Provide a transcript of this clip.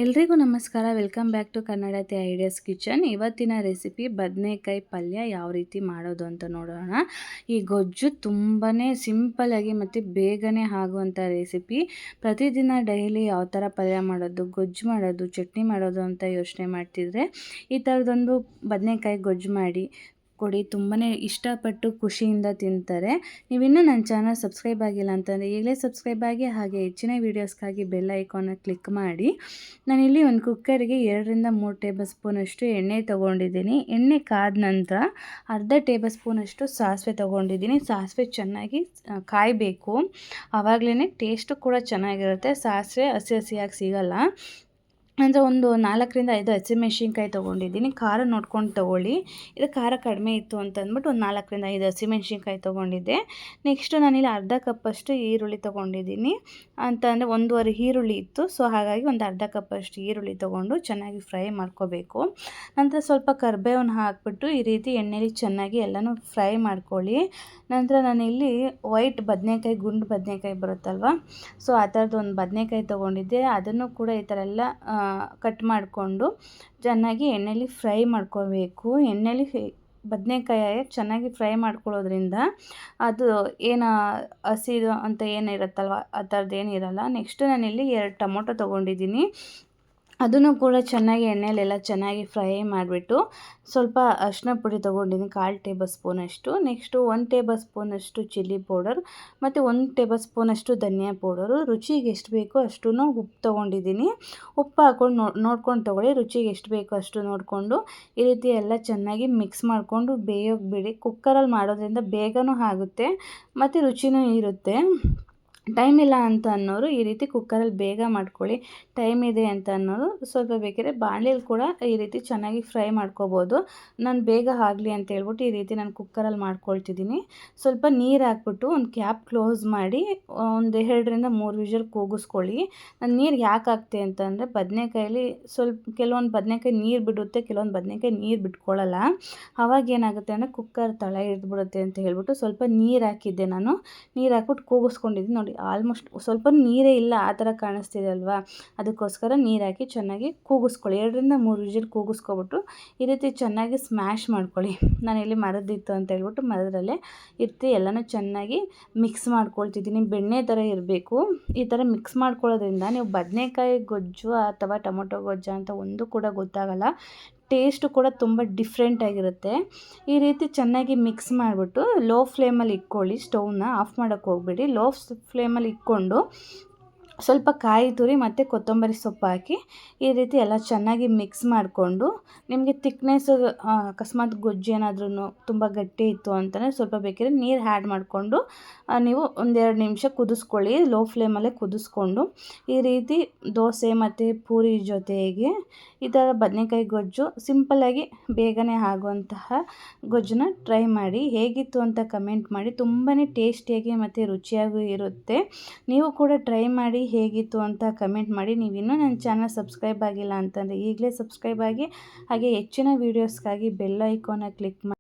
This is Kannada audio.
ಎಲ್ರಿಗೂ ನಮಸ್ಕಾರ. Welcome back to Kannadati Ideas Kitchen. ಇವತ್ತಿನ ರೆಸಿಪಿ ಬದನೆಕಾಯಿ ಪಲ್ಯ ಯಾವ ರೀತಿ ಮಾಡೋದು ಅಂತ ನೋಡೋಣ. ಈ ಗೊಜ್ಜು ತುಂಬಾ ಸಿಂಪಲ್ಲಾಗಿ ಮತ್ತು ಬೇಗನೆ ಆಗುವಂಥ ರೆಸಿಪಿ. ಪ್ರತಿದಿನ ಡೈಲಿ ಯಾವ ಥರ ಪಲ್ಯ ಮಾಡೋದು, ಗೊಜ್ಜು ಮಾಡೋದು, ಚಟ್ನಿ ಮಾಡೋದು ಅಂತ ಯೋಚನೆ ಮಾಡ್ತಿದ್ರೆ ಈ ಥರದೊಂದು ಬದನೆಕಾಯಿ ಗೊಜ್ಜು ಮಾಡಿ ಕೊಡಿ. ತುಂಬಾ ಇಷ್ಟಪಟ್ಟು ಖುಷಿಯಿಂದ ತಿಂತಾರೆ. ನೀವಿನ್ನೂ ನನ್ನ ಚಾನಲ್ ಸಬ್ಸ್ಕ್ರೈಬ್ ಆಗಿಲ್ಲ ಅಂತಂದರೆ ಈಗಲೇ ಸಬ್ಸ್ಕ್ರೈಬ್ ಆಗಿ, ಹಾಗೆ ಹೆಚ್ಚಿನ ವೀಡಿಯೋಸ್ಗಾಗಿ ಬೆಲ್ ಐಕಾನ್ನ ಕ್ಲಿಕ್ ಮಾಡಿ. ನಾನಿಲ್ಲಿ ಒಂದು ಕುಕ್ಕರಿಗೆ 2-3 ಟೇಬಲ್ ಸ್ಪೂನಷ್ಟು ಎಣ್ಣೆ ತೊಗೊಂಡಿದ್ದೀನಿ. ಎಣ್ಣೆ ಕಾದ ನಂತರ ಅರ್ಧ ಟೇಬಲ್ ಸ್ಪೂನಷ್ಟು ಸಾಸಿವೆ ತೊಗೊಂಡಿದ್ದೀನಿ. ಸಾಸಿವೆ ಚೆನ್ನಾಗಿ ಕಾಯಬೇಕು, ಆವಾಗಲೇ ಟೇಸ್ಟು ಕೂಡ ಚೆನ್ನಾಗಿರುತ್ತೆ. ಸಾಸಿವೆ ಹಸಿ ಹಸಿಯಾಗಿ ಸಿಗಲ್ಲ. ಅಂದರೆ ಒಂದು 4-5 ಹಸಿಮೆಣ್ಸಿನ್ಕಾಯಿ ತೊಗೊಂಡಿದ್ದೀನಿ. ಖಾರ ನೋಡ್ಕೊಂಡು ತೊಗೊಳ್ಳಿ. ಇದು ಖಾರ ಕಡಿಮೆ ಇತ್ತು ಅಂತ ಅಂದ್ಬಿಟ್ಟು ಒಂದು 4-5 ಹಸಿಮೆಣ್ಸಿನ್ಕಾಯಿ ತೊಗೊಂಡಿದ್ದೆ. ನೆಕ್ಸ್ಟು ನಾನಿಲ್ಲಿ ಅರ್ಧ ಕಪ್ಪಷ್ಟು ಈರುಳ್ಳಿ ತೊಗೊಂಡಿದ್ದೀನಿ. ಅಂತ ಅಂದರೆ 1.5 ಈರುಳ್ಳಿ ಇತ್ತು, ಸೊ ಹಾಗಾಗಿ ಒಂದು ಅರ್ಧ ಕಪ್ಪಷ್ಟು ಈರುಳ್ಳಿ ತೊಗೊಂಡು ಚೆನ್ನಾಗಿ ಫ್ರೈ ಮಾಡ್ಕೋಬೇಕು. ನಂತರ ಸ್ವಲ್ಪ ಕರಿಬೇವನ್ನು ಹಾಕ್ಬಿಟ್ಟು ಈ ರೀತಿ ಎಣ್ಣೆಲಿ ಚೆನ್ನಾಗಿ ಎಲ್ಲನೂ ಫ್ರೈ ಮಾಡ್ಕೊಳ್ಳಿ. ನಂತರ ನಾನಿಲ್ಲಿ ವೈಟ್ ಬದನೆಕಾಯಿ, ಗುಂಡು ಬದನೆಕಾಯಿ ಬರುತ್ತಲ್ವ, ಸೊ ಆ ಥರದ್ದು ಒಂದು ಬದನೆಕಾಯಿ ತೊಗೊಂಡಿದ್ದೆ. ಅದನ್ನು ಕೂಡ ಈ ಥರ ಎಲ್ಲ ಕಟ್ ಮಾಡಿಕೊಂಡು ಚೆನ್ನಾಗಿ ಎಣ್ಣೆಲಿ ಫ್ರೈ ಮಾಡ್ಕೋಬೇಕು. ಎಣ್ಣೆಲಿ ಬದನೆಕಾಯಿ ಚೆನ್ನಾಗಿ ಫ್ರೈ ಮಾಡ್ಕೊಳ್ಳೋದ್ರಿಂದ ಅದು ಏನು ಹಸಿದು ಅಂತ ಏನಿರುತ್ತಲ್ವ ಆ ಥರದ್ದು ಏನಿರಲ್ಲ. ನೆಕ್ಸ್ಟು ನಾನಿಲ್ಲಿ 2 ಟೊಮೊಟೊ ತೊಗೊಂಡಿದ್ದೀನಿ. ಅದನ್ನು ಕೂಡ ಚೆನ್ನಾಗಿ ಎಣ್ಣೆಲೆಲ್ಲ ಚೆನ್ನಾಗಿ ಫ್ರೈ ಮಾಡಿಬಿಟ್ಟು ಸ್ವಲ್ಪ ಅರಿಶಿನ ಪುಡಿ ತೊಗೊಂಡಿದ್ದೀನಿ, 1/4 ಟೇಬಲ್ ಸ್ಪೂನಷ್ಟು. ನೆಕ್ಸ್ಟು 1 ಟೇಬಲ್ ಸ್ಪೂನಷ್ಟು ಚಿಲ್ಲಿ ಪೌಡರ್ ಮತ್ತು 1 ಟೇಬಲ್ ಸ್ಪೂನಷ್ಟು ಧನಿಯಾ ಪೌಡರು. ರುಚಿಗೆ ಎಷ್ಟು ಬೇಕೋ ಅಷ್ಟು ಉಪ್ಪು ತೊಗೊಂಡಿದ್ದೀನಿ. ಉಪ್ಪು ಹಾಕ್ಕೊಂಡು ನೋಡ್ಕೊಂಡು ತೊಗೊಳ್ಳಿ. ರುಚಿಗೆ ಎಷ್ಟು ಬೇಕೋ ಅಷ್ಟು ನೋಡಿಕೊಂಡು ಈ ರೀತಿ ಎಲ್ಲ ಚೆನ್ನಾಗಿ ಮಿಕ್ಸ್ ಮಾಡಿಕೊಂಡು ಬೇಯೋಕೆ ಬಿಡಿ. ಕುಕ್ಕರಲ್ಲಿ ಮಾಡೋದ್ರಿಂದ ಬೇಗನೂ ಆಗುತ್ತೆ ಮತ್ತು ರುಚಿನೂ ಇರುತ್ತೆ. ಟೈಮ್ ಇಲ್ಲ ಅಂತ ಅನ್ನೋರು ಈ ರೀತಿ ಕುಕ್ಕರಲ್ಲಿ ಬೇಗ ಮಾಡ್ಕೊಳ್ಳಿ. ಟೈಮ್ ಇದೆ ಅಂತ ಅನ್ನೋರು ಸ್ವಲ್ಪ ಬೇಕಿದ್ರೆ ಬಾಣಲೆಯಲ್ಲಿ ಕೂಡ ಈ ರೀತಿ ಚೆನ್ನಾಗಿ ಫ್ರೈ ಮಾಡ್ಕೋಬೋದು. ನಾನು ಬೇಗ ಆಗಲಿ ಅಂತ ಹೇಳ್ಬಿಟ್ಟು ಈ ರೀತಿ ನಾನು ಕುಕ್ಕರಲ್ಲಿ ಮಾಡ್ಕೊಳ್ತಿದ್ದೀನಿ. ಸ್ವಲ್ಪ ನೀರು ಹಾಕ್ಬಿಟ್ಟು ಒಂದು ಕ್ಯಾಪ್ ಕ್ಲೋಸ್ ಮಾಡಿ ಒಂದು 2-3 ವಿಷಲ್ ಕೂಗಿಸ್ಕೊಳ್ಳಿ. ನಾನು ನೀರು ಯಾಕೆ ಹಾಕ್ತೆ ಅಂತಂದರೆ ಬದನೆಕಾಯಲ್ಲಿ ಕೆಲವೊಂದು ಬದನೆಕಾಯಿ ನೀರು ಬಿಡುತ್ತೆ, ಕೆಲವೊಂದು ಬದನೆಕಾಯಿ ನೀರು ಬಿಟ್ಕೊಳ್ಳಲ್ಲ. ಆವಾಗ ಏನಾಗುತ್ತೆ ಅಂದರೆ ಕುಕ್ಕರ್ ತಳ ಹಿಡಿದ್ಬಿಡುತ್ತೆ ಅಂತ ಹೇಳ್ಬಿಟ್ಟು ಸ್ವಲ್ಪ ನೀರು ಹಾಕಿದ್ದೆ. ನಾನು ನೀರು ಹಾಕ್ಬಿಟ್ಟು ಕೂಗಿಸ್ಕೊಂಡಿದ್ದೀನಿ. ನೋಡಿ, ಆಲ್ಮೋಸ್ಟ್ ಸ್ವಲ್ಪ ನೀರೇ ಇಲ್ಲ ಆ ಥರ ಕಾಣಿಸ್ತಿದೆ ಅಲ್ವಾ, ಅದಕ್ಕೋಸ್ಕರ ನೀರು ಹಾಕಿ ಚೆನ್ನಾಗಿ ಕೂಗಿಸ್ಕೊಳ್ಳಿ. 2-3 ವಿಷಲ್ ಕೂಗಿಸ್ಕೊಬಿಟ್ಟು ಈ ರೀತಿ ಚೆನ್ನಾಗಿ ಸ್ಮ್ಯಾಶ್ ಮಾಡ್ಕೊಳ್ಳಿ. ನಾನಿಲ್ಲಿ ಮರದಿತ್ತು ಅಂತ ಹೇಳ್ಬಿಟ್ಟು ಮರದಲ್ಲೇ ಇರ್ತಿ ಎಲ್ಲನೂ ಚೆನ್ನಾಗಿ ಮಿಕ್ಸ್ ಮಾಡ್ಕೊಳ್ತಿದ್ದೀನಿ. ಬೆಣ್ಣೆ ಥರ ಇರಬೇಕು. ಈ ಥರ ಮಿಕ್ಸ್ ಮಾಡ್ಕೊಳ್ಳೋದ್ರಿಂದ ನೀವು ಬದನೆಕಾಯಿ ಗೊಜ್ಜು ಅಥವಾ ಟೊಮೊಟೊ ಗೊಜ್ಜು ಅಂತ ಒಂದು ಕೂಡ ಗೊತ್ತಾಗಲ್ಲ. ಟೇಸ್ಟು ಕೂಡ ತುಂಬ ಡಿಫ್ರೆಂಟಾಗಿರುತ್ತೆ. ಈ ರೀತಿ ಚೆನ್ನಾಗಿ ಮಿಕ್ಸ್ ಮಾಡಿಬಿಟ್ಟು ಲೋ ಫ್ಲೇಮಲ್ಲಿ ಇಟ್ಕೊಳ್ಳಿ. ಸ್ಟೌವ್ನ ಆಫ್ ಮಾಡೋಕ್ಕೆ ಹೋಗಬೇಡಿ. ಲೋ ಫ್ಲೇಮಲ್ಲಿ ಇಟ್ಕೊಂಡು ಸ್ವಲ್ಪ ಕಾಯಿ ತುರಿ ಮತ್ತು ಕೊತ್ತಂಬರಿ ಸೊಪ್ಪು ಹಾಕಿ ಈ ರೀತಿ ಎಲ್ಲ ಚೆನ್ನಾಗಿ ಮಿಕ್ಸ್ ಮಾಡಿಕೊಂಡು, ನಿಮಗೆ ತಿಕ್ನೆಸ್ ಅಕಸ್ಮಾತ್ ಗೊಜ್ಜು ಏನಾದ್ರೂ ತುಂಬ ಗಟ್ಟಿ ಇತ್ತು ಅಂತಂದರೆ ಸ್ವಲ್ಪ ಬೇಕಿದ್ರೆ ನೀರು ಆ್ಯಡ್ ಮಾಡಿಕೊಂಡು ನೀವು 1-2 ನಿಮಿಷ ಕುದಿಸ್ಕೊಳ್ಳಿ. ಲೋ ಫ್ಲೇಮಲ್ಲೇ ಕುದಿಸ್ಕೊಂಡು ಈ ರೀತಿ ದೋಸೆ ಮತ್ತು ಪೂರಿ ಜೊತೆಗೆ ಈ ಥರ ಬದನೆಕಾಯಿ ಗೊಜ್ಜು ಸಿಂಪಲ್ಲಾಗಿ ಬೇಗನೆ ಆಗುವಂತಹ ಗೊಜ್ಜನ್ನ ಟ್ರೈ ಮಾಡಿ. ಹೇಗಿತ್ತು ಅಂತ ಕಮೆಂಟ್ ಮಾಡಿ. ತುಂಬಾ ಟೇಸ್ಟಿಯಾಗಿ ಮತ್ತು ರುಚಿಯಾಗೂ ಇರುತ್ತೆ. ನೀವು ಕೂಡ ಟ್ರೈ ಮಾಡಿ, ಹೇಗಿತ್ತು ಅಂತ ಕಮೆಂಟ್ ಮಾಡಿ. ನೀವಿನ್ನೂ ನನ್ನ ಚಾನಲ್ ಸಬ್ಸ್ಕ್ರೈಬ್ ಆಗಿಲ್ಲ ಅಂತಂದರೆ ಈಗಲೇ ಸಬ್ಸ್ಕ್ರೈಬ್ ಆಗಿ, ಹಾಗೆ ಹೆಚ್ಚಿನ ವೀಡಿಯೋಸ್ಗಾಗಿ ಬೆಲ್ ಐಕಾನ್ನ ಕ್ಲಿಕ್ ಮಾಡಿ.